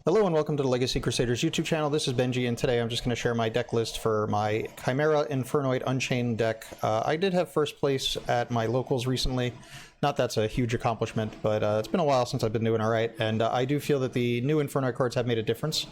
Hello and welcome to the Legacy Crusaders YouTube channel. This is Benji, and today I'm just going to share my deck list for my Chimera Infernoid Unchained deck. I did have first place at my locals recently. Not that's a huge accomplishment, but it's been a while since I've been doing alright, and I do feel that the new Infernoid cards have made a difference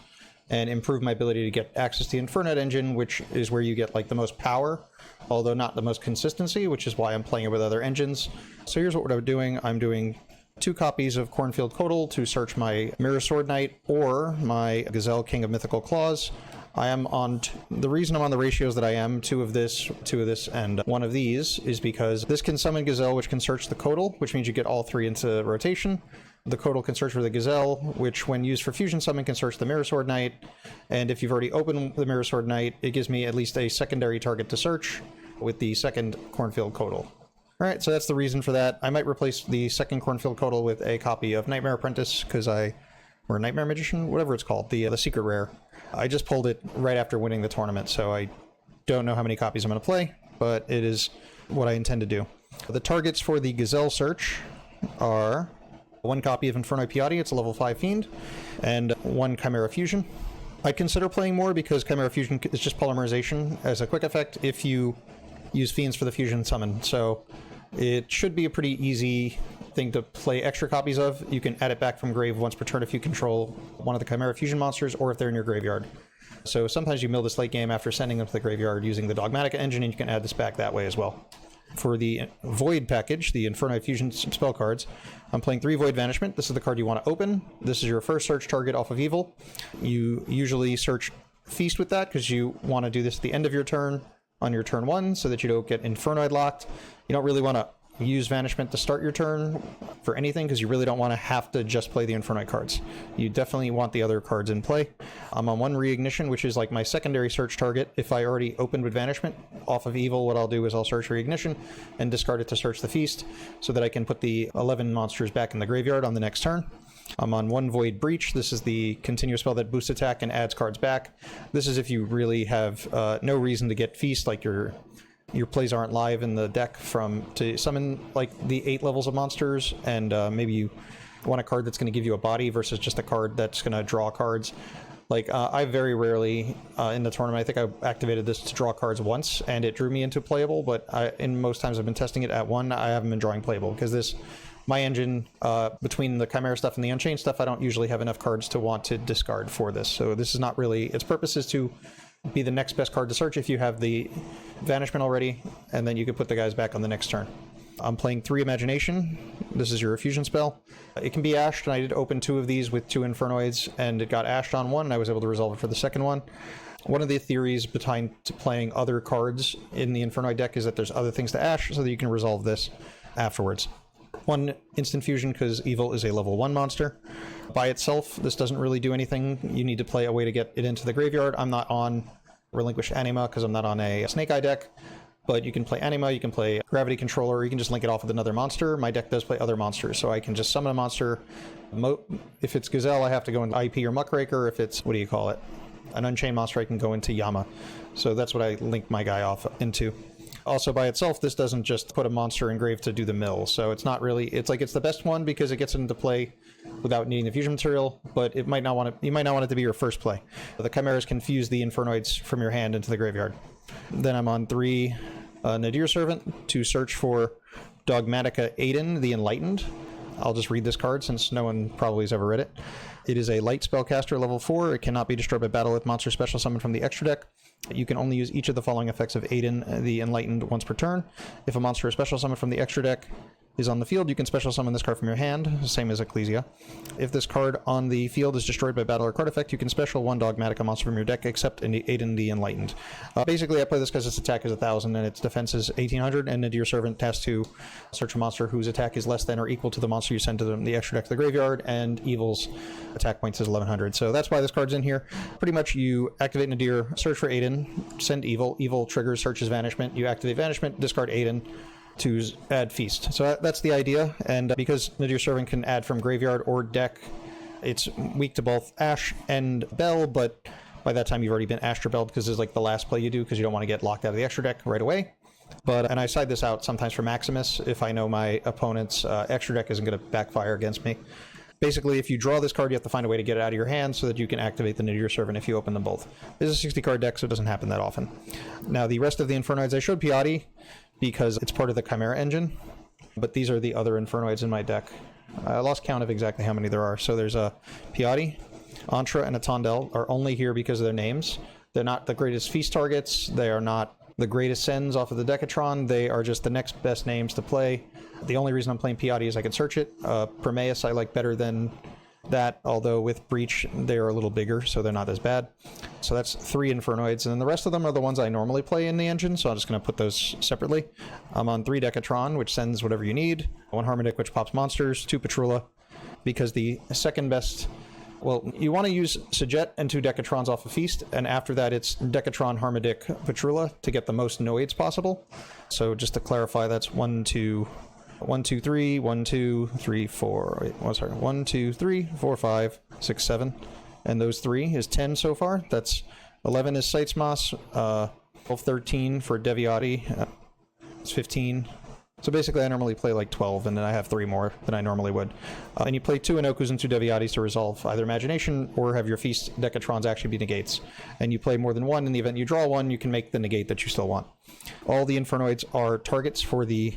and improved my ability to get access to the Infernoid engine, which is where you get like the most power, although not the most consistency, which is why I'm playing it with other engines. So here's what I'm doing. I'm doing 2 copies of Cornfield Codal to search my Mirror Sword Knight or my Gazelle King of Mythical Claws. I am on the reason I'm on the ratios that I am, 2 of this, and 1 of these, is because this can summon Gazelle, which can search the Codal, which means you get all 3 into rotation. The Codal can search for the Gazelle, which when used for Fusion Summon can search the Mirror Sword Knight, and if you've already opened the Mirror Sword Knight, it gives me at least a secondary target to search with the second Cornfield Codal. Alright, so that's the reason for that. I might replace the second Cornfield Codal with a copy of Nightmare Apprentice, or Nightmare Magician, whatever it's called, the secret rare. I just pulled it right after winning the tournament, so I don't know how many copies I'm going to play, but it is what I intend to do. The targets for the Gazelle search are 1 copy of Infernoid Piatti, it's a level 5 Fiend, and 1 Chimera Fusion. I'd consider playing more because Chimera Fusion is just polymerization as a quick effect if you use Fiends for the Fusion Summon, so it should be a pretty easy thing to play extra copies of. You can add it back from grave once per turn if you control one of the Chimera Fusion monsters or if they're in your graveyard. So sometimes you mill this late game after sending them to the graveyard using the Dogmatica engine, and you can add this back that way as well. For the Void package, the Infernoid Fusion spell cards, I'm playing 3 Void Vanishment. This is the card you want to open. This is your first search target off of Evil. You usually search Feast with that because you want to do this at the end of your turn on your turn 1 so that you don't get Infernoid locked. You don't really want to use Vanishment to start your turn for anything because you really don't want to have to just play the Infernoid cards. You definitely want the other cards in play. I'm on 1 Reignition, which is like my secondary search target. If I already opened with Vanishment off of Evil, what I'll do is I'll search Reignition and discard it to search the Feast so that I can put the 11 monsters back in the graveyard on the next turn. I'm on 1 Void Breach. This is the continuous spell that boosts attack and adds cards back. This is if you really have no reason to get Feast, like your plays aren't live in the deck to summon like the 8 levels of monsters, and maybe you want a card that's going to give you a body versus just a card that's going to draw cards. Like, I very rarely in the tournament, I think I activated this to draw cards once, and it drew me into playable, but in most times I've been testing it at 1, I haven't been drawing playable, because my engine, between the Chimera stuff and the Unchained stuff, I don't usually have enough cards to want to discard for this, so this is not really, its purpose is to be the next best card to search if you have the Vanishment already, and then you can put the guys back on the next turn. I'm playing 3 Imagination. This is your fusion spell. It can be ashed, and I did open 2 of these with 2 Infernoids, and it got ashed on 1, and I was able to resolve it for the second one. One of the theories behind playing other cards in the Infernoid deck is that there's other things to ash so that you can resolve this afterwards. 1 Instant Fusion because Evil is a level 1 monster. By itself, this doesn't really do anything. You need to play a way to get it into the graveyard. I'm not on Relinquish Anima because I'm not on a Snake Eye deck, but you can play Anima, you can play Gravity Controller, or you can just link it off with another monster. My deck does play other monsters, so I can just summon a monster. If it's Gazelle, I have to go into IP or Muckraker. If it's, what do you call it? An Unchained monster, I can go into Yama. So that's what I link my guy off into. Also, by itself, this doesn't just put a monster in grave to do the mill, so it's not really, it's like it's the best one because it gets into play without needing the fusion material, but you might not want it to be your first play. The Chimeras can fuse the Infernoids from your hand into the graveyard. Then I'm on 3 Nadir Servant to search for Dogmatica Aiden, the Enlightened. I'll just read this card since no one probably has ever read it. It is a light spellcaster, level 4. It cannot be destroyed by battle with monster special summon from the extra deck. You can only use each of the following effects of Aiden, the Enlightened, once per turn. If a monster is special summoned from the extra deck is on the field, you can special summon this card from your hand, same as Ecclesia. If this card on the field is destroyed by battle or card effect, you can special 1 Dogmatica monster from your deck, except Aiden the Enlightened. Basically, I play this because its attack is 1,000 and its defense is 1,800, and Nadir Servant has to search a monster whose attack is less than or equal to the monster you send to the extra deck to the graveyard, and Evil's attack points is 1,100. So that's why this card's in here. Pretty much you activate Nadir, search for Aiden, send Evil. Evil triggers Search's Vanishment. You activate Vanishment, discard Aiden to add Feast. So that's the idea, and because Nadir Servant can add from graveyard or deck, it's weak to both Ash and Bell, but by that time you've already been Ashed or Belled because it's like the last play you do because you don't want to get locked out of the extra deck right away. And I side this out sometimes for Maximus if I know my opponent's extra deck isn't going to backfire against me. Basically, if you draw this card, you have to find a way to get it out of your hand so that you can activate the Nadir Servant if you open them both. This is a 60-card deck, so it doesn't happen that often. Now, the rest of the Infernoids, I showed Piatti because it's part of the Chimera engine, but these are the other Infernoids in my deck. I lost count of exactly how many there are. So there's a Piatti, Antra, and a Tondel are only here because of their names. They're not the greatest feast targets. They are not the greatest sends off of the Decatron. They are just the next best names to play. The only reason I'm playing Piatti is I can search it. Prometheus I like better than that, although with Breach they are a little bigger, so they're not as bad. So that's 3 Infernoids, and then the rest of them are the ones I normally play in the engine, so I'm just going to put those separately. I'm on 3 Decatron, which sends whatever you need, 1 Harmonic, which pops monsters, 2 Petrula, because the second best... Well, you want to use Sajet and 2 Decatrons off of Feast, and after that it's Decatron, Harmodic, Petrula to get the most Noids possible. So just to clarify, that's 1, 2, 1, 2, 3, 1, 2, 3, 4, wait, oh, sorry, 1, 2, 3, 4, 5, 6, 7, and those 3 is 10 so far. That's 11 is Seitzmas, 12, 13 for Deviati, it's 15. So basically I normally play like 12, and then I have 3 more than I normally would. And you play 2 Inokus and 2 Deviatis to resolve either Imagination or have your Feast Decatrons actually be negates. And you play more than 1. In the event you draw 1, you can make the negate that you still want. All the Infernoids are targets for the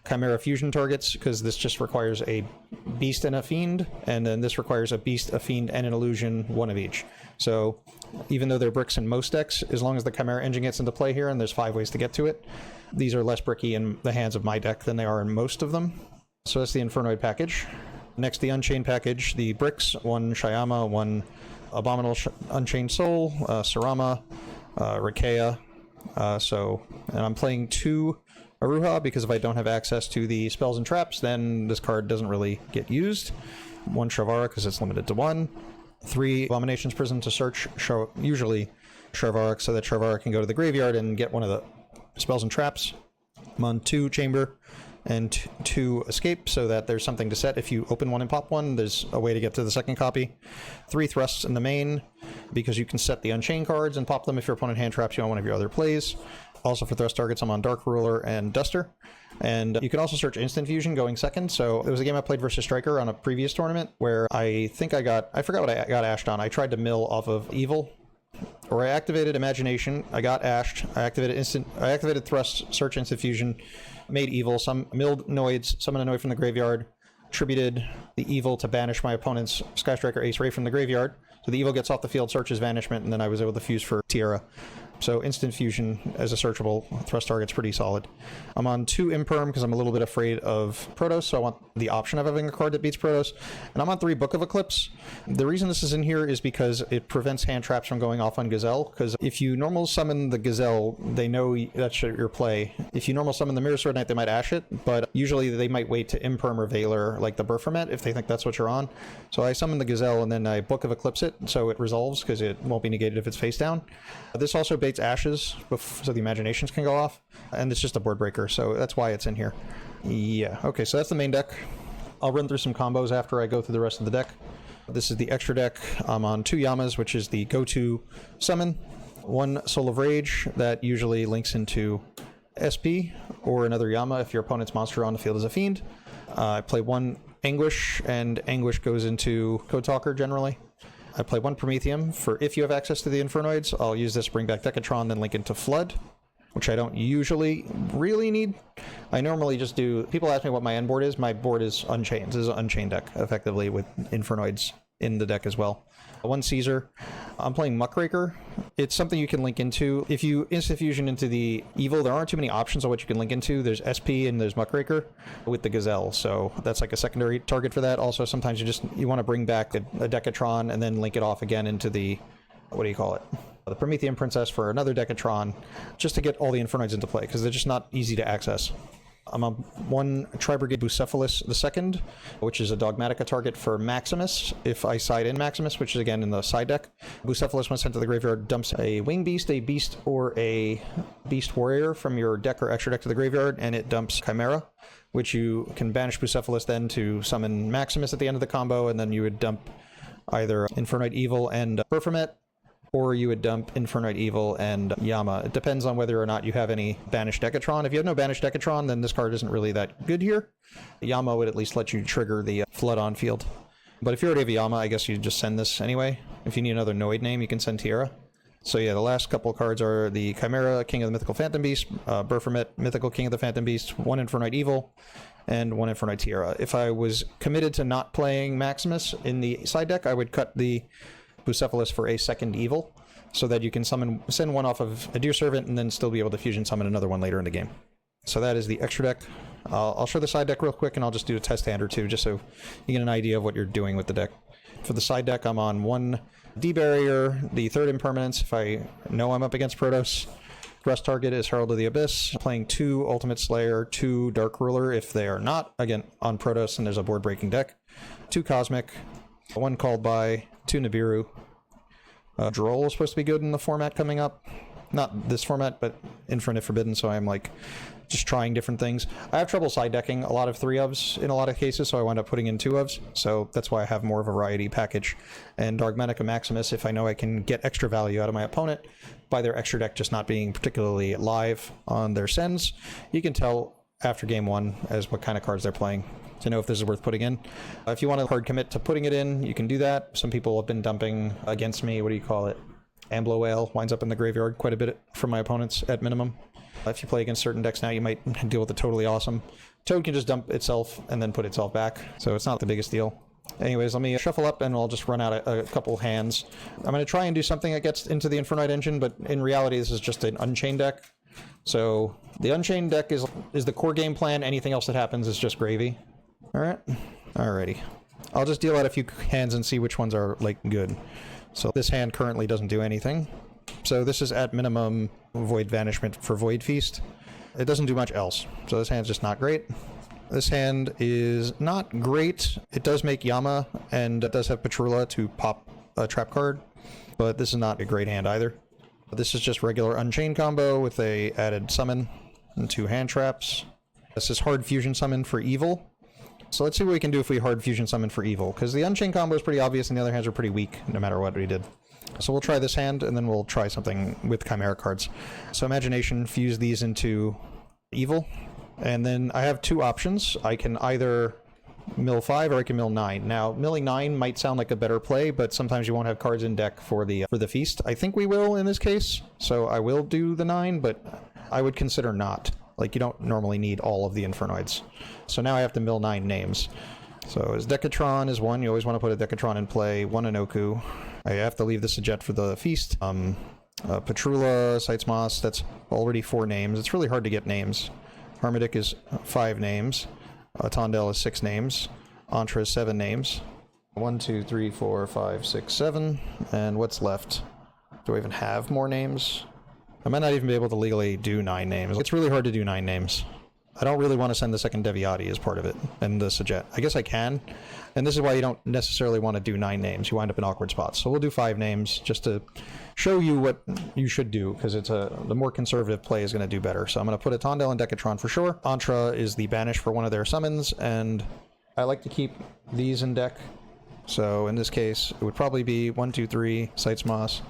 Chimera Fusion targets, because this just requires a Beast and a Fiend, and then this requires a Beast, a Fiend, and an Illusion, 1 of each. So even though they're bricks in most decks, as long as the Chimera engine gets into play here, and there's 5 ways to get to it, these are less bricky in the hands of my deck than they are in most of them. So that's the Infernoid package. Next, the Unchained package, the bricks, 1 Shyama, 1 Abominable Unchained Soul, Sarama, Rikea. And I'm playing 2 Aruha, because if I don't have access to the spells and traps, then this card doesn't really get used. 1 Sharvara, because it's limited to 1. 3 Abomination's Prison to search, usually Sharvara, so that Sharvara can go to the graveyard and get one of the spells and traps. I'm on 2 Chamber and 2 Escape, so that there's something to set. If you open 1 and pop 1, there's a way to get to the second copy. 3 Thrusts in the main, because you can set the Unchained cards and pop them if your opponent hand traps you on one of your other plays. Also for thrust targets, I'm on Dark Ruler and Duster. And you can also search Instant Fusion going second. So there was a game I played versus Striker on a previous tournament where I forgot what I got ashed on. I tried to mill off of Evil, or I activated Imagination, I got ashed, I activated Thrust, Search Instant Fusion, made Evil, milled Noids, summoned a Noid from the graveyard, attributed the Evil to banish my opponent's Sky Striker Ace Ray from the graveyard. So the Evil gets off the field, searches Vanishment, and then I was able to fuse for Tierra. So Instant Fusion as a searchable thrust target's pretty solid. I'm on 2 Imperm because I'm a little bit afraid of Protoss, so I want the option of having a card that beats Protoss. And I'm on 3 Book of Eclipse. The reason this is in here is because it prevents hand traps from going off on Gazelle, because if you normal summon the Gazelle, they know that's your play. If you normal summon the Mirror Sword Knight, they might ash it, but usually they might wait to Imperm or Valor, like the Berfomet, if they think that's what you're on. So I summon the Gazelle and then I Book of Eclipse it, so it resolves because it won't be negated if it's face down. This also baits ashes, so the Imaginations can go off, and it's just a board breaker, so that's why it's in here. Yeah, okay, so that's the main deck. I'll run through some combos after I go through the rest of the deck. This is the extra deck. I'm on 2 Yamas, which is the go-to summon. 1 Soul of Rage, that usually links into SP, or another Yama if your opponent's monster on the field is a Fiend. I play 1 Anguish, and Anguish goes into Code Talker generally. I play 1 Prometheum for if you have access to the Infernoids. I'll use this to bring back Decatron, then link into Flood, which I don't usually really need. I normally just do... People ask me what my end board is. My board is Unchained. This is an Unchained deck, effectively, with Infernoids in the deck as well. 1 Caesar. I'm playing Muckraker. It's something you can link into. If you Instant Fusion into the Evil, there aren't too many options on what you can link into. There's SP and there's Muckraker with the Gazelle, so that's like a secondary target for that. Also, sometimes you want to bring back a Decatron and then link it off again into the... what do you call it? The Promethean Princess for another Decatron, just to get all the Infernoids into play, because they're just not easy to access. I'm on 1 Tri-Brigade Bucephalus II, which is a Dogmatica target for Maximus, if I side in Maximus, which is again in the side deck. Bucephalus, when sent to the graveyard, dumps a Wing Beast, a Beast, or a Beast Warrior from your deck or extra deck to the graveyard, and it dumps Chimera, which you can banish Bucephalus then to summon Maximus at the end of the combo, and then you would dump either Infernoid Evil and Berfomet, or you would dump Infernoid Evil and Yama. It depends on whether or not you have any banished Decatron. If you have no banished Decatron, then this card isn't really that good here. Yama would at least let you trigger the Flood on field. But if you already have Yama, I guess you just send this anyway. If you need another Noid name, you can send Tierra. So yeah, the last couple of cards are the Chimera, King of the Mythical Phantom Beast, Berfermet, Mythical King of the Phantom Beast, 1 Infernoid Evil, and 1 Infernoid Tierra. If I was committed to not playing Maximus in the side deck, I would cut the Bucephalus for a second Evil, so that you can send one off of a Deer Servant and then still be able to fusion summon another one later in the game. So that is the extra deck. I'll show the side deck real quick, and I'll just do a test hand or two, just so you get an idea of what you're doing with the deck. For the side deck, I'm on 1 D-Barrier, the 3rd Impermanence, if I know I'm up against Protoss. Rest target is Herald of the Abyss. Playing 2 Ultimate Slayer, 2 Dark Ruler if they are not, again, on Protoss and there's a board-breaking deck. 2 Cosmic, 1 Called By, 2 Nibiru. Droll is supposed to be good in the format coming up. Not this format, but Infinite Forbidden, so I'm like just trying different things. I have trouble side decking a lot of 3-ofs in a lot of cases, so I wind up putting in 2-ofs, so that's why I have more of a variety package. And Dogmatica Maximus, if I know I can get extra value out of my opponent by their extra deck just not being particularly live on their sends, you can tell after game 1 as what kind of cards they're playing to know if this is worth putting in. If you want to hard commit to putting it in, you can do that. Some people have been dumping against me, what do you call it? Amblo Whale winds up in the graveyard quite a bit from my opponents at minimum. If you play against certain decks now, you might deal with it totally awesome. Toad can just dump itself and then put itself back, so it's not the biggest deal. Anyways, let me shuffle up and I'll just run out a couple hands. I'm going to try and do something that gets into the Infernoid engine, but in reality this is just an Unchained deck. So the Unchained deck is the core game plan. Anything else that happens is just gravy. Alright? Alrighty. I'll just deal out a few hands and see which ones are, like, good. So this hand currently doesn't do anything. So this is at minimum Void Vanishment for Void Feast. It doesn't do much else. So this hand's just not great. This hand is not great. It does make Yama, and it does have Petrula to pop a trap card, but this is not a great hand either. This is just regular Unchained combo with a added summon and 2 hand traps. This is hard fusion summon for Evil. So let's see what we can do if we hard fusion summon for Evil, because the Unchained combo is pretty obvious and the other hands are pretty weak no matter what we did. So we'll try this hand and then we'll try something with Chimera cards. So Imagination, fuse these into Evil, and then I have 2 options. I can either mill 5 or I can mill 9. Now, milling 9 might sound like a better play, but sometimes you won't have cards in deck for the feast. I think we will in this case, so I will do the 9, but I would consider not. Like, you don't normally need all of the Infernoids. So now I have to mill 9 names. So as Decatron is 1, you always want to put a Decatron in play, 1 Inoku. I have to leave this a jet for the feast. Petrula, Sitesmoss, that's already 4 names. It's really hard to get names. Harmodic is 5 names. Tondel is 6 names. Antra is 7 names. 1, 2, 3, 4, 5, 6, 7. And what's left? Do I even have more names? I might not even be able to legally do 9 names. It's really hard to do 9 names. I don't really want to send the second Deviati as part of it, and the Sajet. I guess I can, and this is why you don't necessarily want to do 9 names. You wind up in awkward spots. So we'll do 5 names just to show you what you should do, because the more conservative play is going to do better. So I'm going to put a Tondel and Decatron for sure. Antra is the banish for one of their summons, and I like to keep these in deck. So in this case, it would probably be 1, 2, 3, Sitesmoss,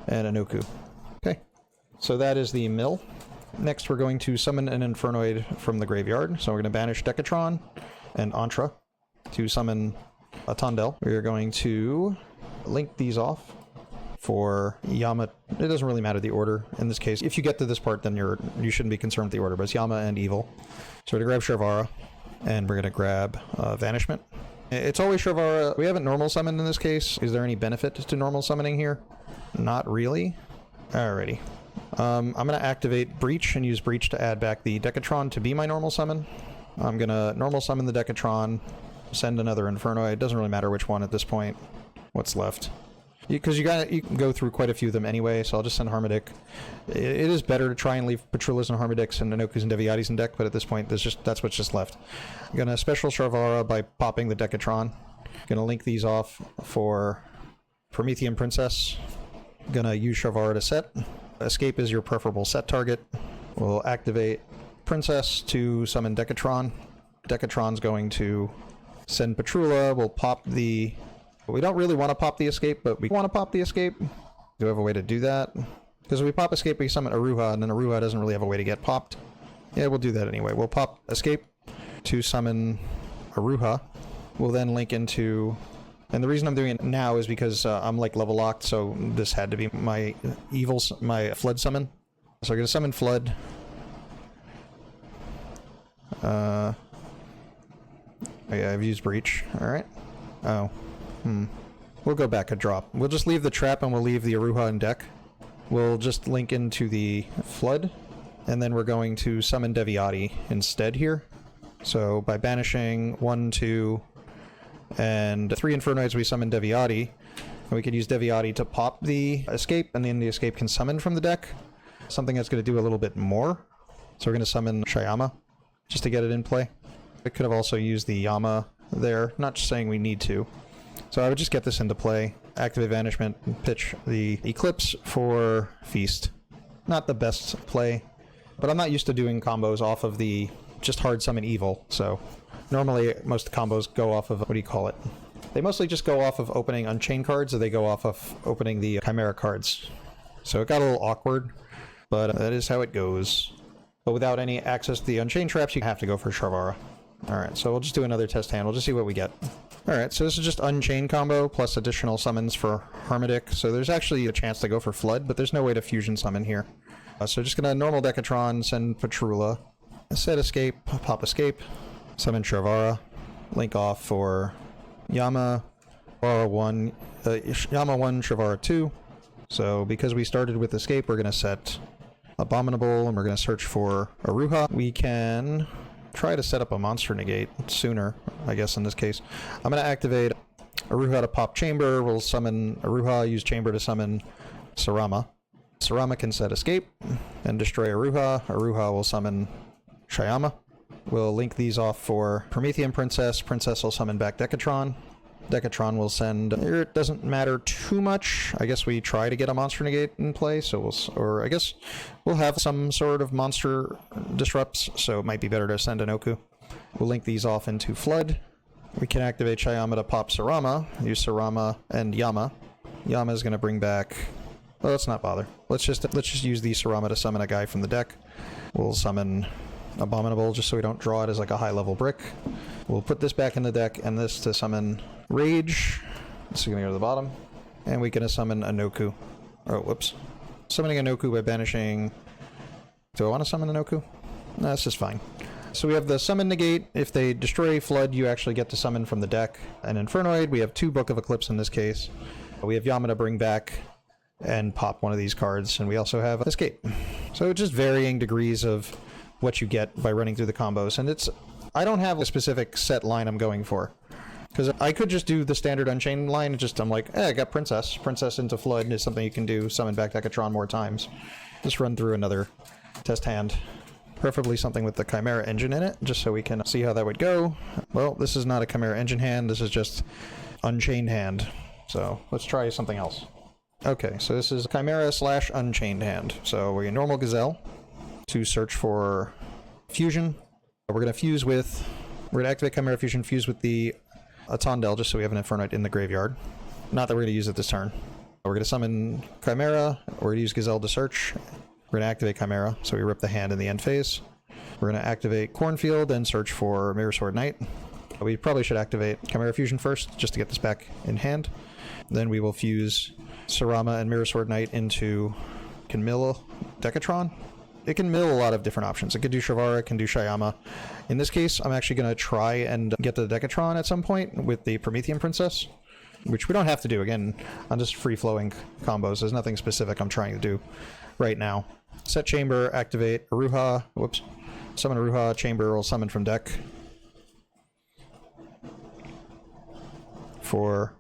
and Inoku. Okay, so that is the mill. Next, we're going to summon an Infernoid from the graveyard. So we're going to banish Decatron and Antra to summon a Tondel. We are going to link these off for Yama. It doesn't really matter the order in this case. If you get to this part, then you shouldn't be concerned with the order, but it's Yama and Evil. So we're going to grab Sharvara, and we're going to grab Vanishment. It's always Sharvara. We haven't normal summoned in this case. Is there any benefit to normal summoning here? Not really. Alrighty. I'm going to activate Breach and use Breach to add back the Decatron to be my normal summon. I'm going to normal summon the Decatron, send another Infernoid. It doesn't really matter which one at this point. What's left? Because you can go through quite a few of them anyway, so I'll just send Harmodic. It is better to try and leave Petrulas and Harmodics and Inokus and Deviatis in deck, but at this point that's what's just left. I'm going to special Sharvara by popping the Decatron. Going to link these off for Promethean Princess. Going to use Sharvara to set. Escape is your preferable set target. We'll activate Princess to summon Decatron. Decatron's going to send Petrula. We'll pop the... We don't really want to pop the Escape, but we want to pop the Escape. Do we have a way to do that? Because if we pop Escape, we summon Aruha, and then Aruha doesn't really have a way to get popped. Yeah, we'll do that anyway. We'll pop Escape to summon Aruha. We'll then link into And the reason I'm doing it now is because I'm like level locked, so this had to be my my Flood summon. So I'm going to summon Flood. Yeah, I've used Breach. Alright. Oh. We'll go back a drop. We'll just leave the trap and we'll leave the Aruha in deck. We'll just link into the Flood, and then we're going to summon Deviati instead here. So by banishing 1, 2, and 3 Infernoids, we summon Deviati. And we could use Deviati to pop the escape, and then the escape can summon from the deck. Something that's going to do a little bit more. So we're going to summon Shyama, just to get it in play. I could have also used the Yama there, not just saying we need to. So I would just get this into play, activate Vanishment, and pitch the Eclipse for Feast. Not the best play, but I'm not used to doing combos off of the just hard summon evil, so normally most combos go off of, what do you call it? They mostly just go off of opening Unchained cards, or they go off of opening the Chimera cards. So it got a little awkward, but that is how it goes. But without any access to the Unchained traps, you have to go for Shavara. Alright, so we'll just do another test hand. We'll just see what we get. Alright, so this is just Unchained combo plus additional summons for Harmodic. So there's actually a chance to go for Flood, but there's no way to fusion summon here. So just gonna normal Decatron, send Patrula, set Escape, pop Escape, summon Shavara, link off for Yama, Shavara 1, Yama 1, Shavara 2. So because we started with Escape, we're gonna set Abominable, and we're gonna search for Aruha. We can try to set up a monster negate sooner, I guess in this case. I'm going to activate Aruha to pop Chamber. We'll summon Aruha, use Chamber to summon Sarama. Sarama can set Escape and destroy Aruha. Aruha will summon Shyama. We'll link these off for Promethean Princess. Princess will summon back Decatron. Decatron will send... It doesn't matter too much. I guess we try to get a monster negate in play, so we'll... Or I guess we'll have some sort of monster disrupts, so it might be better to send an Oku. We'll link these off into Flood. We can activate Shyama to pop Sarama. Use Sarama and Yama. Yama is going to bring back... Well, let's not bother. Let's just use the Sarama to summon a guy from the deck. We'll summon Abominable just so we don't draw it as like a high-level brick. We'll put this back in the deck, and this to summon Rage. This is going to go to the bottom. And we can summon Anoku. Oh, whoops. Summoning Anoku by banishing... Do I want to summon Anoku? No, this is fine. So we have the summon negate. If they destroy Flood, you actually get to summon from the deck. And Infernoid, we have 2 Book of Eclipse in this case. We have Yama to bring back and pop one of these cards. And we also have Escape. So just varying degrees of what you get by running through the combos. And it's... I don't have a specific set line I'm going for. Because I could just do the standard Unchained line, and just, I'm like, I got Princess. Princess into Flood is something you can do, summon back Decatron more times. Just run through another test hand. Preferably something with the Chimera engine in it, just so we can see how that would go. Well, this is not a Chimera engine hand, this is just Unchained hand. So, let's try something else. Okay, so this is Chimera / Unchained hand. So, we're a normal Gazelle to search for Fusion. We're going to fuse with... We're going to activate Chimera Fusion, fuse with the Atondel, just so we have an Infernoid in the graveyard. Not that we're going to use it this turn. We're going to summon Chimera. We're going to use Gazelle to search. We're going to activate Chimera, so we rip the hand in the end phase. We're going to activate Cornfield and search for Mirror Sword Knight. We probably should activate Chimera Fusion first, just to get this back in hand. Then we will fuse Sarama and Mirror Sword Knight into... Can mill Decatron? It can mill a lot of different options. It can do Shavara, it can do Shyama. In this case, I'm actually going to try and get to the Decatron at some point with the Promethean Princess, which we don't have to do. Again, I'm just free-flowing combos. There's nothing specific I'm trying to do right now. Set Chamber, activate Aruha. Whoops. Summon Aruha, Chamber will summon from deck. For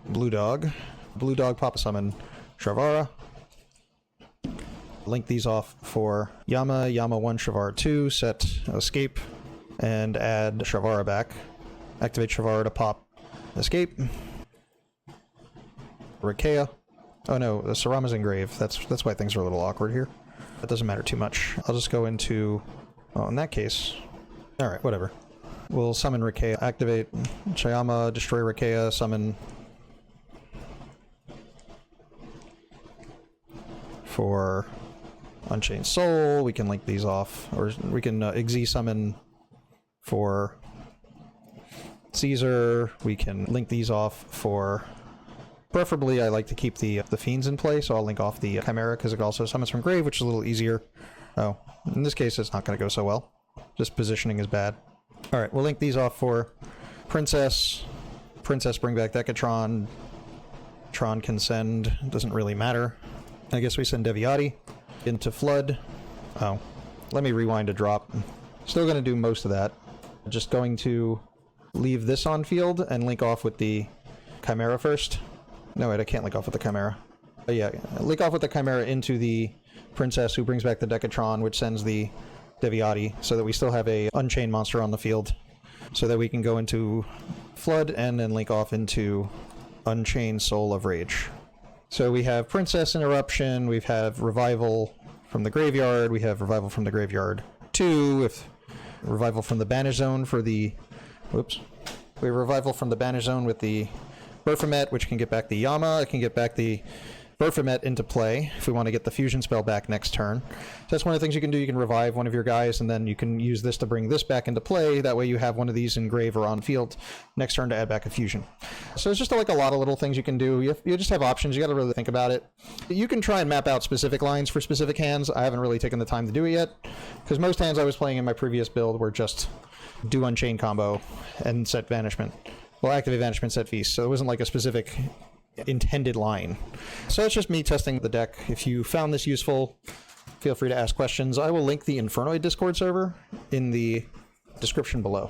Blue Dog. Blue Dog, pop a summon Shavara. Link these off for Yama, Yama 1, Shavara 2, set Escape, and add Shavara back. Activate Shavara to pop Escape. Rakea. Oh no, the Sarama's engrave. That's why things are a little awkward here. That doesn't matter too much. I'll just go into... Oh, in that case... Alright, whatever. We'll summon Rakea. Activate Shyama, destroy Rakea, summon... For... Unchained Soul, we can link these off, or we can Exe summon for Caesar. We can link these off for... Preferably, I like to keep the Fiends in play, so I'll link off the Chimera, because it also summons from Grave, which is a little easier. Oh, in this case, it's not going to go so well. Just positioning is bad. Alright, we'll link these off for Princess. Princess, bring back Decatron. Tron can send, doesn't really matter. I guess we send Deviati into Flood. Oh, let me rewind a drop. Still going to do most of that. Just going to leave this on field and link off with the Chimera first. No, wait, I can't link off with the Chimera. But yeah, link off with the Chimera into the Princess, who brings back the Decatron, which sends the Deviati, so that we still have a Unchained monster on the field, so that we can go into Flood and then link off into Unchained Soul of Rage. So we have Princess Interruption, we have Revival from the Graveyard, we have Revival from the Graveyard 2, with Revival from the Banish Zone for the... Whoops. We have Revival from the Banish Zone with the Baphomet, which can get back the Yama. It can get back the Baphomet into play if we want to get the fusion spell back next turn. So that's one of the things you can do. You can revive one of your guys, and then you can use this to bring this back into play. That way you have one of these in grave or on field next turn to add back a fusion. So it's just like a lot of little things you can do. You just have options. You got to really think about it. You can try and map out specific lines for specific hands. I haven't really taken the time to do it yet, because most hands I was playing in my previous build were just do Unchained combo and set Banishment. Well, activate Banishment, set Feast. So it wasn't like a specific intended line. So it's just me testing the deck. If you found this useful, feel free to ask questions. I will link the Infernoid Discord server in the description below.